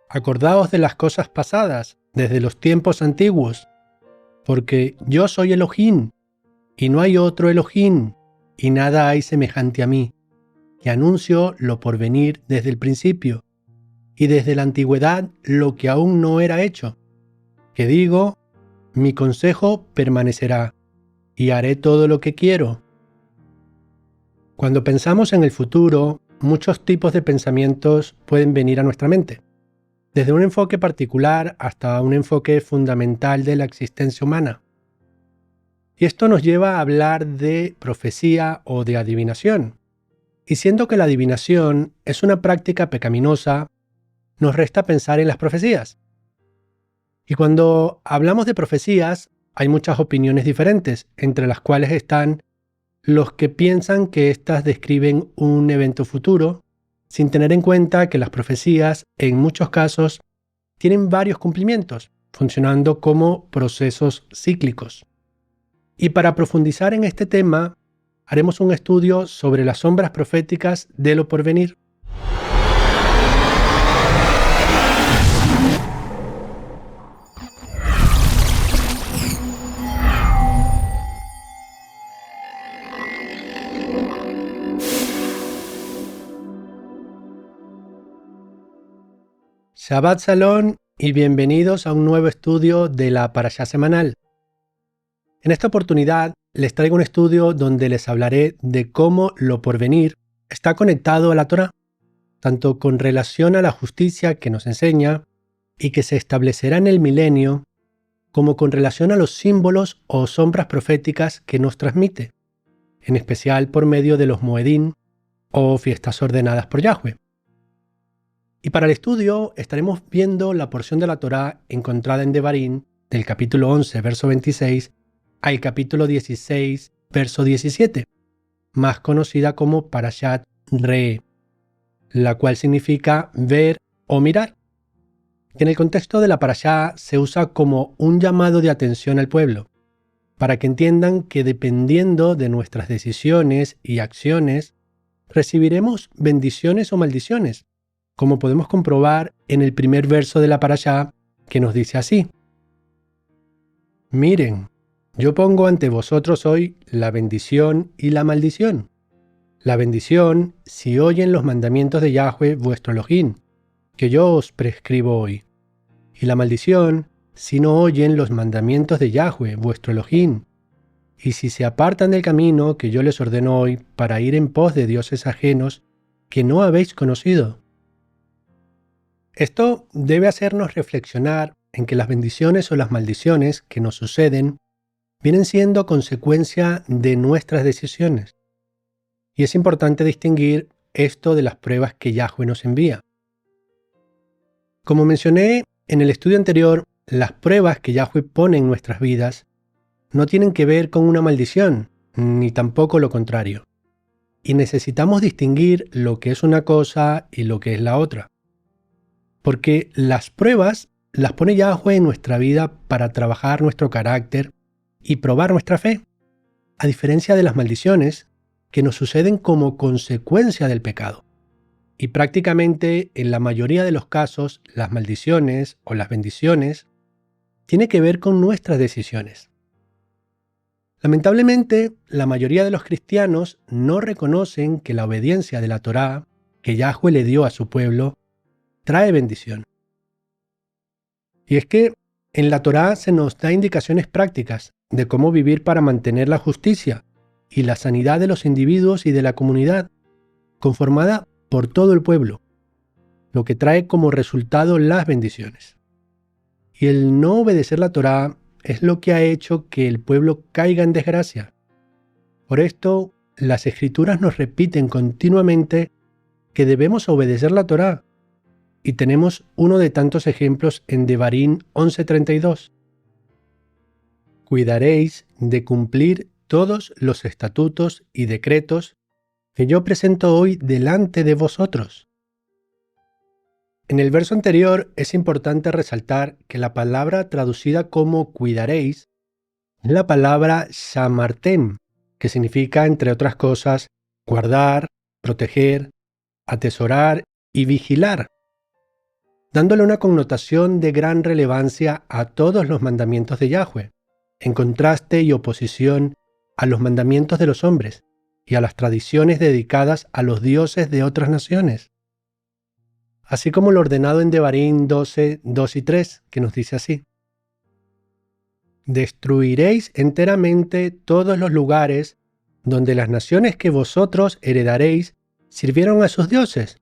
Acordaos de las cosas pasadas, desde los tiempos antiguos, porque yo soy Elohim, y no hay otro Elohim, y nada hay semejante a mí, que anuncio lo por venir desde el principio, y desde la antigüedad lo que aún no era hecho, que digo, mi consejo permanecerá, y haré todo lo que quiero. Cuando pensamos en el futuro, muchos tipos de pensamientos pueden venir a nuestra mente, desde un enfoque particular hasta un enfoque fundamental de la existencia humana. Y esto nos lleva a hablar de profecía o de adivinación. Y siendo que la adivinación es una práctica pecaminosa, nos resta pensar en las profecías. Y cuando hablamos de profecías, hay muchas opiniones diferentes, entre las cuales están los que piensan que éstas describen un evento futuro, sin tener en cuenta que las profecías, en muchos casos, tienen varios cumplimientos, funcionando como procesos cíclicos. Y para profundizar en este tema, haremos un estudio sobre las sombras proféticas de lo porvenir. Shabbat Shalom y bienvenidos a un nuevo estudio de la Parashá semanal. En esta oportunidad les traigo un estudio donde les hablaré de cómo lo porvenir está conectado a la Torá, tanto con relación a la justicia que nos enseña y que se establecerá en el milenio, como con relación a los símbolos o sombras proféticas que nos transmite, en especial por medio de los Moedín o fiestas ordenadas por Yahweh. Y para el estudio estaremos viendo la porción de la Torá encontrada en Devarim, del capítulo 11, verso 26, al capítulo 16, verso 17, más conocida como Parashat Re, la cual significa ver o mirar, que en el contexto de la Parashá se usa como un llamado de atención al pueblo, para que entiendan que dependiendo de nuestras decisiones y acciones, recibiremos bendiciones o maldiciones, como podemos comprobar en el primer verso de la Parashá, que nos dice así: Miren, yo pongo ante vosotros hoy la bendición y la maldición. La bendición, si oyen los mandamientos de Yahweh vuestro Elohim, que yo os prescribo hoy. Y la maldición, si no oyen los mandamientos de Yahweh vuestro Elohim, y si se apartan del camino que yo les ordeno hoy para ir en pos de dioses ajenos que no habéis conocido. Esto debe hacernos reflexionar en que las bendiciones o las maldiciones que nos suceden vienen siendo consecuencia de nuestras decisiones. Y es importante distinguir esto de las pruebas que Yahweh nos envía. Como mencioné en el estudio anterior, las pruebas que Yahweh pone en nuestras vidas no tienen que ver con una maldición, ni tampoco lo contrario. Y necesitamos distinguir lo que es una cosa y lo que es la otra. Porque las pruebas las pone Yahweh en nuestra vida para trabajar nuestro carácter y probar nuestra fe, a diferencia de las maldiciones que nos suceden como consecuencia del pecado. Y prácticamente en la mayoría de los casos, las maldiciones o las bendiciones tienen que ver con nuestras decisiones. Lamentablemente, la mayoría de los cristianos no reconocen que la obediencia de la Torá que Yahweh le dio a su pueblo trae bendición. Y es que en la Torá se nos da indicaciones prácticas de cómo vivir para mantener la justicia y la sanidad de los individuos y de la comunidad, conformada por todo el pueblo, lo que trae como resultado las bendiciones. Y el no obedecer la Torá es lo que ha hecho que el pueblo caiga en desgracia. Por esto, las Escrituras nos repiten continuamente que debemos obedecer la Torá, y tenemos uno de tantos ejemplos en Devarim 11:32. Cuidaréis de cumplir todos los estatutos y decretos que yo presento hoy delante de vosotros. En el verso anterior es importante resaltar que la palabra traducida como cuidaréis es la palabra shamartem, que significa, entre otras cosas, guardar, proteger, atesorar y vigilar. dándole una connotación de gran relevancia a todos los mandamientos de Yahweh, en contraste y oposición a los mandamientos de los hombres y a las tradiciones dedicadas a los dioses de otras naciones. Así como lo ordenado en Devarim 12, 2 y 3, que nos dice así: destruiréis enteramente todos los lugares donde las naciones que vosotros heredaréis sirvieron a sus dioses,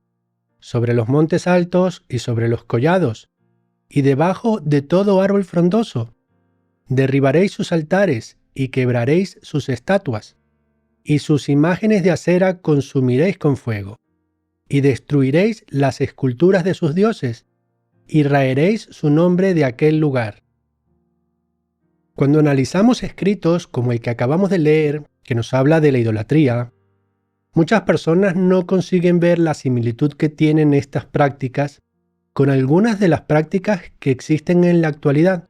sobre los montes altos y sobre los collados, y debajo de todo árbol frondoso. Derribaréis sus altares y quebraréis sus estatuas, y sus imágenes de acera consumiréis con fuego, y destruiréis las esculturas de sus dioses, y raeréis su nombre de aquel lugar. Cuando analizamos escritos como el que acabamos de leer, que nos habla de la idolatría, muchas personas no consiguen ver la similitud que tienen estas prácticas con algunas de las prácticas que existen en la actualidad,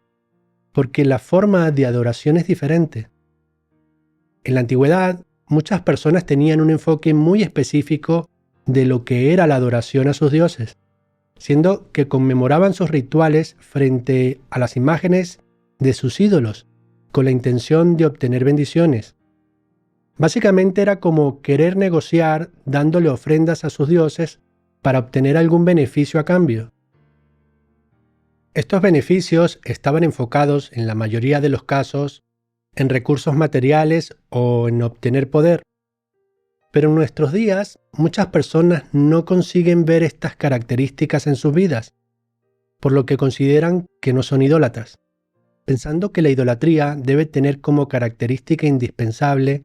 porque la forma de adoración es diferente. En la antigüedad, muchas personas tenían un enfoque muy específico de lo que era la adoración a sus dioses, siendo que conmemoraban sus rituales frente a las imágenes de sus ídolos, con la intención de obtener bendiciones. Básicamente era como querer negociar dándole ofrendas a sus dioses para obtener algún beneficio a cambio. Estos beneficios estaban enfocados, en la mayoría de los casos, en recursos materiales o en obtener poder. Pero en nuestros días, muchas personas no consiguen ver estas características en sus vidas, por lo que consideran que no son idólatras, pensando que la idolatría debe tener como característica indispensable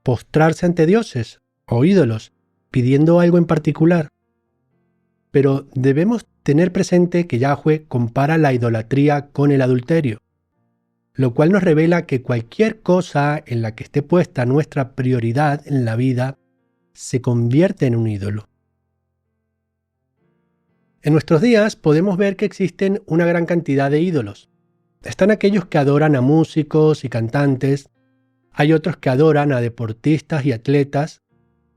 postrarse ante dioses o ídolos, pidiendo algo en particular. Pero debemos tener presente que Yahweh compara la idolatría con el adulterio, lo cual nos revela que cualquier cosa en la que esté puesta nuestra prioridad en la vida se convierte en un ídolo. En nuestros días podemos ver que existen una gran cantidad de ídolos. Están aquellos que adoran a músicos y cantantes, hay otros que adoran a deportistas y atletas,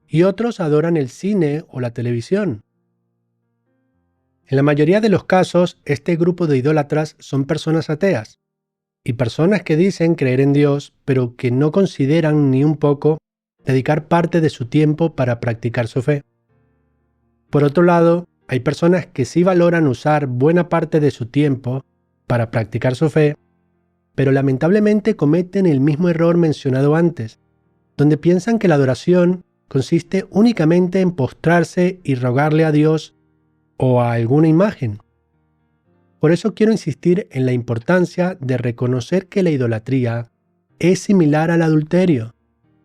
y otros adoran el cine o la televisión. En la mayoría de los casos, este grupo de idólatras son personas ateas, y personas que dicen creer en Dios, pero que no consideran ni un poco dedicar parte de su tiempo para practicar su fe. Por otro lado, hay personas que sí valoran usar buena parte de su tiempo para practicar su fe, pero lamentablemente cometen el mismo error mencionado antes, donde piensan que la adoración consiste únicamente en postrarse y rogarle a Dios o a alguna imagen. Por eso quiero insistir en la importancia de reconocer que la idolatría es similar al adulterio,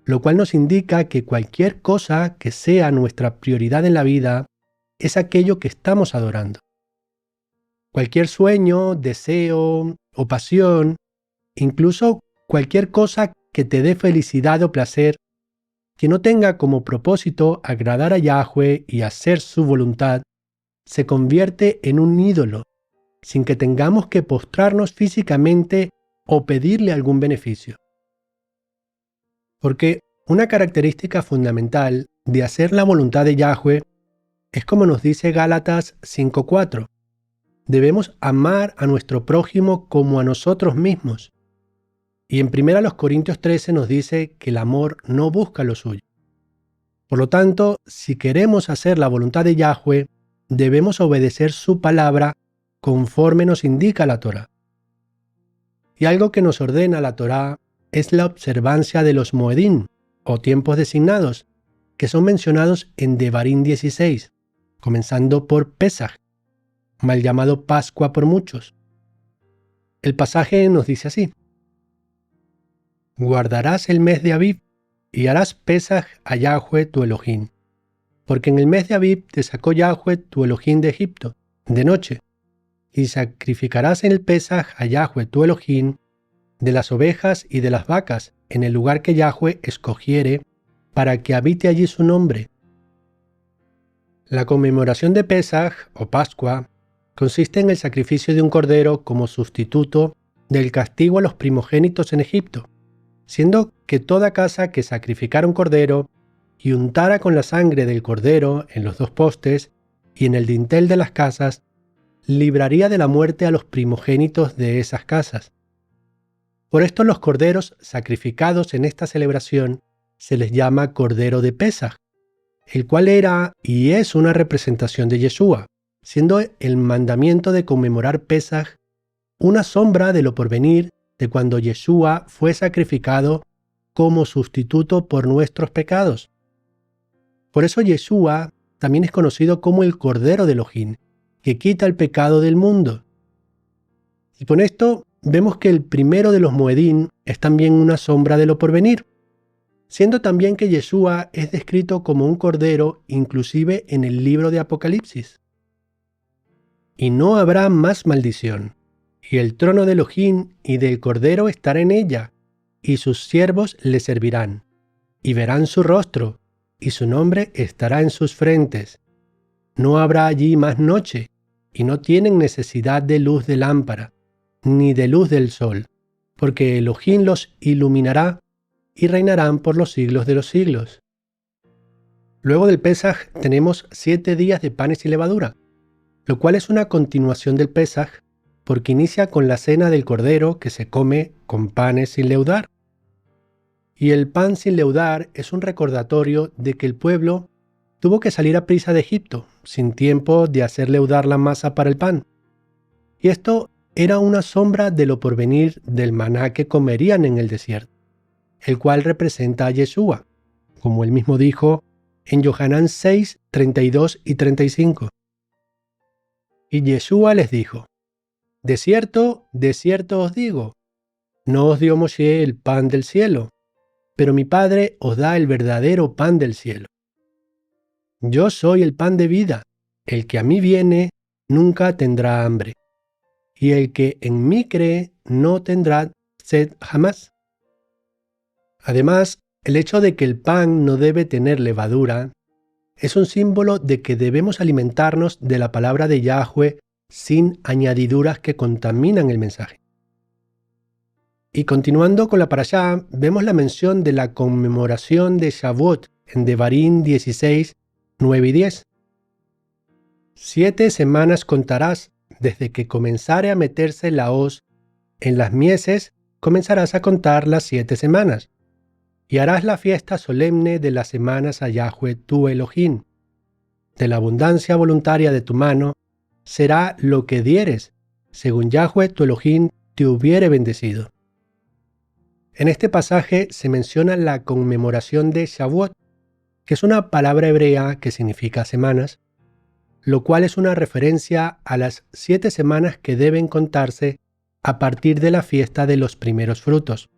lo cual nos indica que cualquier cosa que sea nuestra prioridad en la vida es aquello que estamos adorando. Cualquier sueño, deseo o pasión, incluso cualquier cosa que te dé felicidad o placer, que no tenga como propósito agradar a Yahweh y hacer su voluntad, se convierte en un ídolo, sin que tengamos que postrarnos físicamente o pedirle algún beneficio. Porque una característica fundamental de hacer la voluntad de Yahweh es como nos dice Gálatas 5:4. Debemos amar a nuestro prójimo como a nosotros mismos. Y en 1 Corintios 13 nos dice que el amor no busca lo suyo. Por lo tanto, si queremos hacer la voluntad de Yahweh, debemos obedecer su palabra conforme nos indica la Torá. Y algo que nos ordena la Torá es la observancia de los Moedín, o tiempos designados, que son mencionados en Devarim 16, comenzando por Pesaj, mal llamado Pascua por muchos. El pasaje nos dice así: guardarás el mes de Abib y harás Pesaj a Yahweh tu Elohim, porque en el mes de Abib te sacó Yahweh tu Elohim de Egipto, de noche, y sacrificarás en el Pesaj a Yahweh tu Elohim de las ovejas y de las vacas en el lugar que Yahweh escogiere para que habite allí su nombre. La conmemoración de Pesaj o Pascua consiste en el sacrificio de un cordero como sustituto del castigo a los primogénitos en Egipto, siendo que toda casa que sacrificara un cordero y untara con la sangre del cordero en los dos postes y en el dintel de las casas, libraría de la muerte a los primogénitos de esas casas. Por esto los corderos sacrificados en esta celebración se les llama Cordero de Pesaj, el cual era y es una representación de Yeshua, siendo el mandamiento de conmemorar Pesaj una sombra de lo porvenir de cuando Yeshua fue sacrificado como sustituto por nuestros pecados. Por eso Yeshua también es conocido como el Cordero de Elohim, que quita el pecado del mundo. Y con esto vemos que el primero de los Moedim es también una sombra de lo porvenir, siendo también que Yeshua es descrito como un cordero inclusive en el libro de Apocalipsis. Y no habrá más maldición, y el trono de Elohim y del Cordero estará en ella, y sus siervos le servirán, y verán su rostro, y su nombre estará en sus frentes. No habrá allí más noche, y no tienen necesidad de luz de lámpara, ni de luz del sol, porque Elohim los iluminará, y reinarán por los siglos de los siglos. Luego del Pesaj tenemos 7 días de panes y levadura, lo cual es una continuación del Pesaj, porque inicia con la cena del Cordero que se come con panes sin leudar. Y el pan sin leudar es un recordatorio de que el pueblo tuvo que salir a prisa de Egipto, sin tiempo de hacer leudar la masa para el pan. Y esto era una sombra de lo porvenir del maná que comerían en el desierto, el cual representa a Yeshua, como él mismo dijo en Yohanan 6, 32 y 35. Y Yeshua les dijo: de cierto os digo, no os dio Moshe el pan del cielo, pero mi Padre os da el verdadero pan del cielo. Yo soy el pan de vida, el que a mí viene nunca tendrá hambre, y el que en mí cree no tendrá sed jamás. Además, el hecho de que el pan no debe tener levadura es un símbolo de que debemos alimentarnos de la palabra de Yahweh sin añadiduras que contaminan el mensaje. Y continuando con la parashá, vemos la mención de la conmemoración de Shavuot en Devarim 16, 9 y 10. 7 semanas contarás desde que comenzare a meterse la hoz en las mieses, comenzarás a contar las 7 semanas. Y harás la fiesta solemne de las semanas a Yahweh tu Elohim. De la abundancia voluntaria de tu mano será lo que dieres, según Yahweh tu Elohim te hubiere bendecido. En este pasaje se menciona la conmemoración de Shavuot, que es una palabra hebrea que significa semanas, lo cual es una referencia a las 7 semanas que deben contarse a partir de la fiesta de los primeros frutos,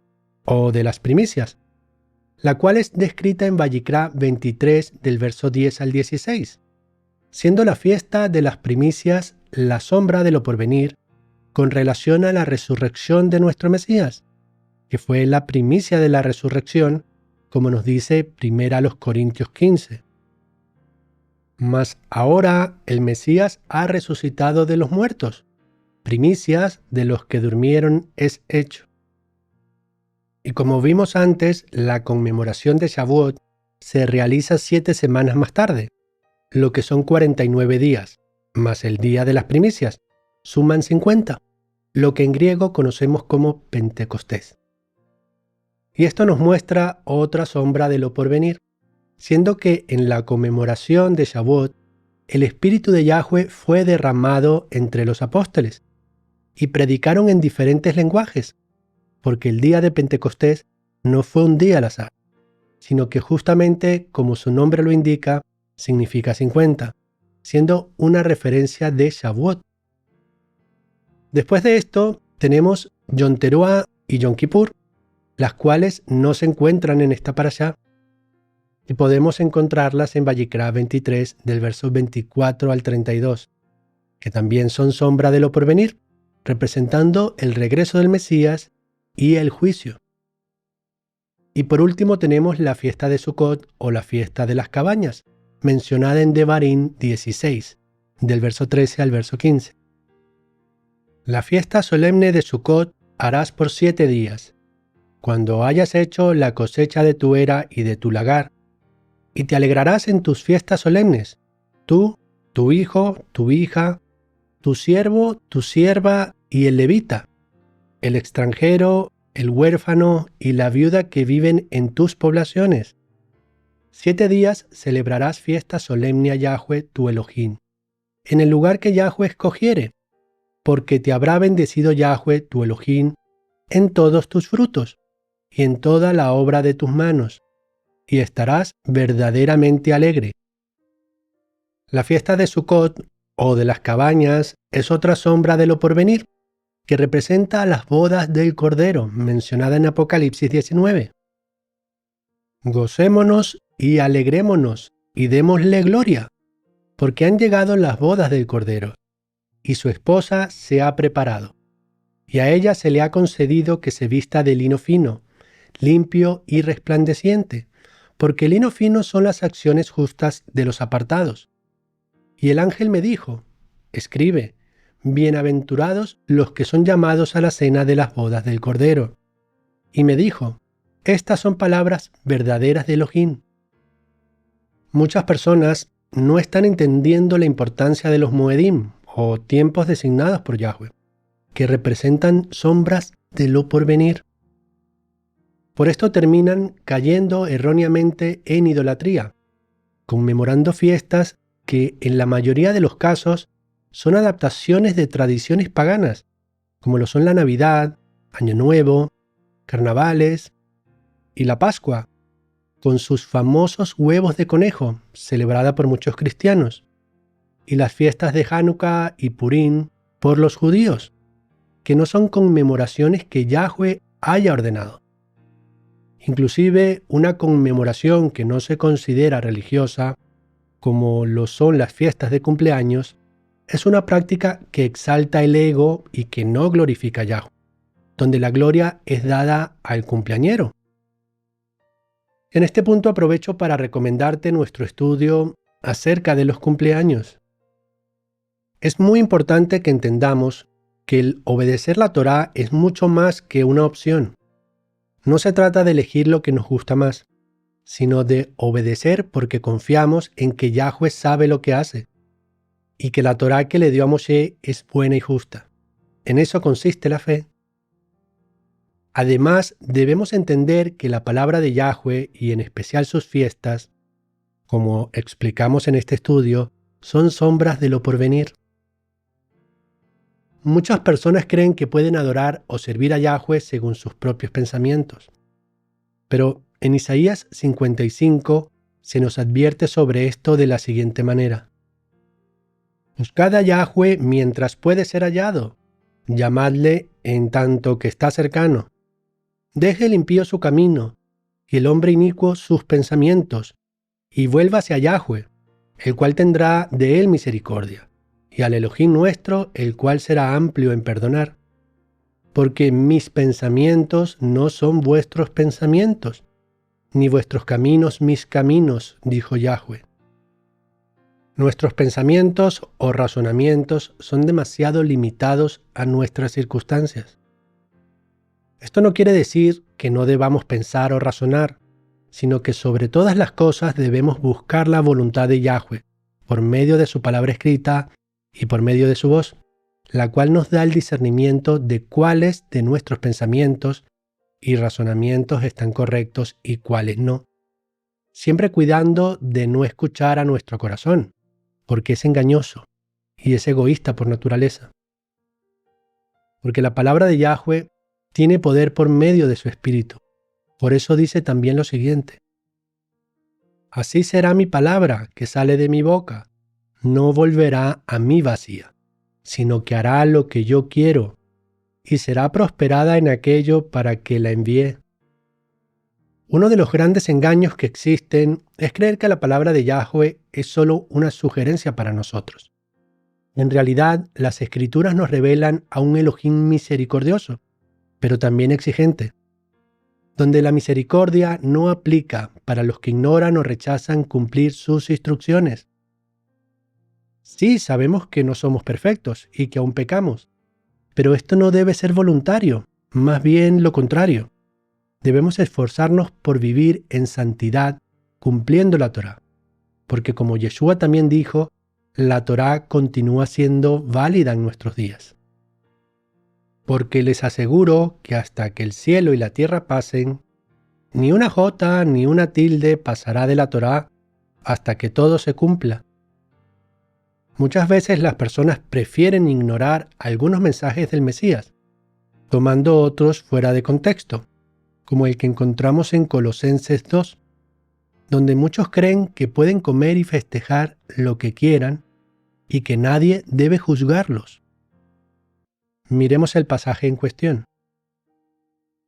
o de las primicias, la cual es descrita en Vayikra 23 del verso 10 al 16, siendo la fiesta de las primicias la sombra de lo porvenir con relación a la resurrección de nuestro Mesías, que fue la primicia de la resurrección, como nos dice 1 Corintios 15. Mas ahora el Mesías ha resucitado de los muertos, primicias de los que durmieron es hecho. Y como vimos antes, la conmemoración de Shavuot se realiza 7 semanas más tarde, lo que son 49 días, más el día de las primicias, suman 50, lo que en griego conocemos como Pentecostés. Y esto nos muestra otra sombra de lo porvenir, siendo que en la conmemoración de Shavuot, el Espíritu de Yahweh fue derramado entre los apóstoles, y predicaron en diferentes lenguajes, porque el día de Pentecostés no fue un día al azar, sino que justamente, como su nombre lo indica, significa 50, siendo una referencia de Shavuot. Después de esto, tenemos Yom Teruah y Yom Kippur, las cuales no se encuentran en esta parashá, y podemos encontrarlas en Vayikra 23 del verso 24 al 32, que también son sombra de lo porvenir, representando el regreso del Mesías y el juicio. Y por último tenemos la fiesta de Sukkot o la fiesta de las cabañas, mencionada en Devarim 16, del verso 13 al verso 15. La fiesta solemne de Sukkot harás por 7 días, cuando hayas hecho la cosecha de tu era y de tu lagar, y te alegrarás en tus fiestas solemnes, tú, tu hijo, tu hija, tu siervo, tu sierva y el levita, el extranjero, el huérfano y la viuda que viven en tus poblaciones. 7 días celebrarás fiesta solemne a Yahweh tu Elohim, en el lugar que Yahweh escogiere, porque te habrá bendecido Yahweh tu Elohim en todos tus frutos y en toda la obra de tus manos, y estarás verdaderamente alegre. La fiesta de Sukkot o de las cabañas es otra sombra de lo porvenir, que representa a las bodas del Cordero, mencionada en Apocalipsis 19. Gocémonos y alegrémonos y démosle gloria, porque han llegado las bodas del Cordero, y su esposa se ha preparado, y a ella se le ha concedido que se vista de lino fino, limpio y resplandeciente, porque el lino fino son las acciones justas de los apartados. Y el ángel me dijo, escribe, bienaventurados los que son llamados a la cena de las bodas del Cordero. Y me dijo, estas son palabras verdaderas de Elohim. Muchas personas no están entendiendo la importancia de los Moedim, o tiempos designados por Yahweh, que representan sombras de lo porvenir. Por esto terminan cayendo erróneamente en idolatría, conmemorando fiestas que en la mayoría de los casos son adaptaciones de tradiciones paganas, como lo son la Navidad, Año Nuevo, carnavales y la Pascua, con sus famosos huevos de conejo, celebrada por muchos cristianos, y las fiestas de Hanukkah y Purim por los judíos, que no son conmemoraciones que Yahweh haya ordenado. Inclusive una conmemoración que no se considera religiosa, como lo son las fiestas de cumpleaños, es una práctica que exalta el ego y que no glorifica a Yahweh, donde la gloria es dada al cumpleañero. En este punto aprovecho para recomendarte nuestro estudio acerca de los cumpleaños. Es muy importante que entendamos que el obedecer la Torá es mucho más que una opción. No se trata de elegir lo que nos gusta más, sino de obedecer porque confiamos en que Yahweh sabe lo que hace y que la Torá que le dio a Moshe es buena y justa. En eso consiste la fe. Además, debemos entender que la palabra de Yahweh y en especial sus fiestas, como explicamos en este estudio, son sombras de lo porvenir. Muchas personas creen que pueden adorar o servir a Yahweh según sus propios pensamientos. Pero en Isaías 55 se nos advierte sobre esto de la siguiente manera. Buscad a Yahweh mientras puede ser hallado, llamadle en tanto que está cercano. Deje el impío su camino, y el hombre inicuo sus pensamientos, y vuélvase a Yahweh, el cual tendrá de él misericordia, y al Elohim nuestro, el cual será amplio en perdonar. Porque mis pensamientos no son vuestros pensamientos, ni vuestros caminos mis caminos, dijo Yahweh. Nuestros pensamientos o razonamientos son demasiado limitados a nuestras circunstancias. Esto no quiere decir que no debamos pensar o razonar, sino que sobre todas las cosas debemos buscar la voluntad de Yahweh, por medio de su palabra escrita y por medio de su voz, la cual nos da el discernimiento de cuáles de nuestros pensamientos y razonamientos están correctos y cuáles no, siempre cuidando de no escuchar a nuestro corazón, porque es engañoso y es egoísta por naturaleza. Porque la palabra de Yahweh tiene poder por medio de su Espíritu. Por eso dice también lo siguiente. Así será mi palabra que sale de mi boca, no volverá a mí vacía, sino que hará lo que yo quiero, y será prosperada en aquello para que la envié. Uno de los grandes engaños que existen es creer que la palabra de Yahweh es solo una sugerencia para nosotros. En realidad, las Escrituras nos revelan a un Elohim misericordioso, pero también exigente, donde la misericordia no aplica para los que ignoran o rechazan cumplir sus instrucciones. Sí, sabemos que no somos perfectos y que aún pecamos, pero esto no debe ser voluntario, más bien lo contrario. Debemos esforzarnos por vivir en santidad, cumpliendo la Torá, porque como Yeshua también dijo, la Torá continúa siendo válida en nuestros días. Porque les aseguro que hasta que el cielo y la tierra pasen, ni una jota ni una tilde pasará de la Torá hasta que todo se cumpla. Muchas veces las personas prefieren ignorar algunos mensajes del Mesías, tomando otros fuera de contexto, como el que encontramos en Colosenses 2, donde muchos creen que pueden comer y festejar lo que quieran y que nadie debe juzgarlos. Miremos el pasaje en cuestión.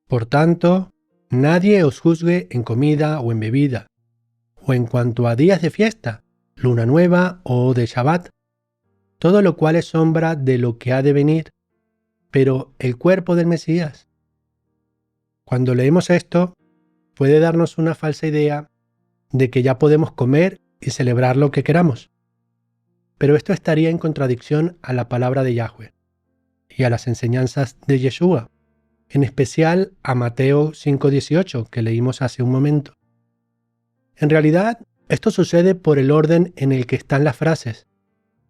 Por tanto, nadie os juzgue en comida o en bebida, o en cuanto a días de fiesta, luna nueva o de Shabbat, todo lo cual es sombra de lo que ha de venir, pero el cuerpo del Mesías. Cuando leemos esto, puede darnos una falsa idea de que ya podemos comer y celebrar lo que queramos. Pero esto estaría en contradicción a la palabra de Yahweh y a las enseñanzas de Yeshua, en especial a Mateo 5:18 que leímos hace un momento. En realidad, esto sucede por el orden en el que están las frases,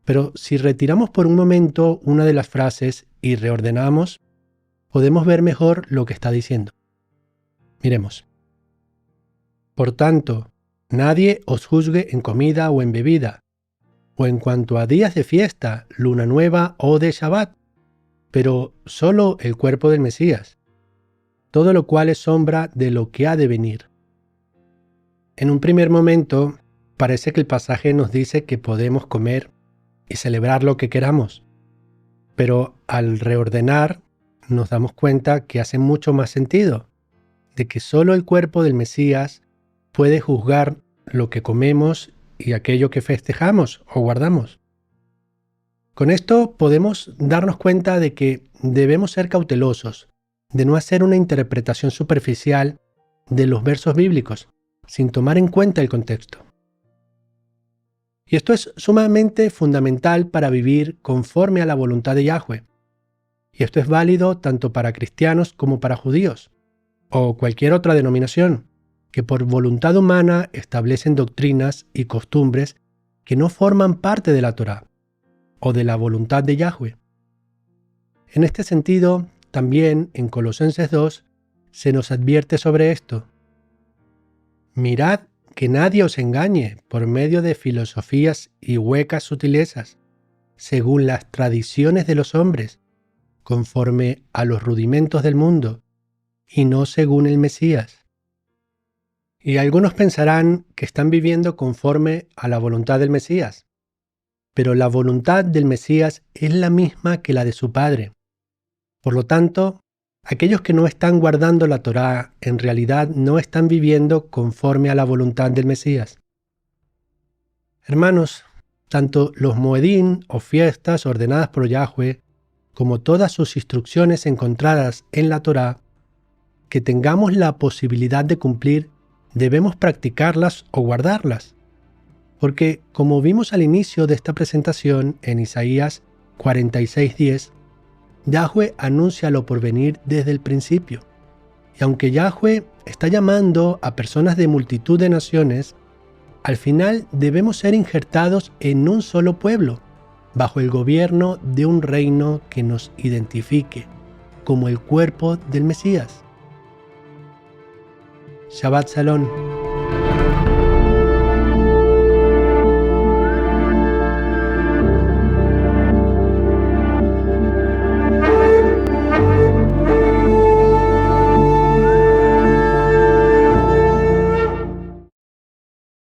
pero si retiramos por un momento una de las frases y reordenamos, podemos ver mejor lo que está diciendo. Miremos. Por tanto, nadie os juzgue en comida o en bebida, o en cuanto a días de fiesta, luna nueva o de Shabbat, pero solo el cuerpo del Mesías, todo lo cual es sombra de lo que ha de venir. En un primer momento, parece que el pasaje nos dice que podemos comer y celebrar lo que queramos, pero al reordenar nos damos cuenta que hace mucho más sentido, de que solo el cuerpo del Mesías puede juzgar lo que comemos y aquello que festejamos o guardamos. Con esto podemos darnos cuenta de que debemos ser cautelosos, de no hacer una interpretación superficial de los versos bíblicos, sin tomar en cuenta el contexto. Y esto es sumamente fundamental para vivir conforme a la voluntad de Yahweh. Y esto es válido tanto para cristianos como para judíos, o cualquier otra denominación, que por voluntad humana establecen doctrinas y costumbres que no forman parte de la Torá, o de la voluntad de Yahweh. En este sentido, también en Colosenses 2 se nos advierte sobre esto. Mirad que nadie os engañe por medio de filosofías y huecas sutilezas, según las tradiciones de los hombres, conforme a los rudimentos del mundo, y no según el Mesías. Y algunos pensarán que están viviendo conforme a la voluntad del Mesías, pero la voluntad del Mesías es la misma que la de su Padre. Por lo tanto, aquellos que no están guardando la Torá en realidad no están viviendo conforme a la voluntad del Mesías. Hermanos, tanto los moedín o fiestas ordenadas por Yahweh, como todas sus instrucciones encontradas en la Torá, que tengamos la posibilidad de cumplir, debemos practicarlas o guardarlas. Porque, como vimos al inicio de esta presentación en Isaías 46:10, Yahweh anuncia lo por venir desde el principio. Y aunque Yahweh está llamando a personas de multitud de naciones, al final debemos ser injertados en un solo pueblo, bajo el gobierno de un reino que nos identifique como el cuerpo del Mesías. Shabbat Shalom.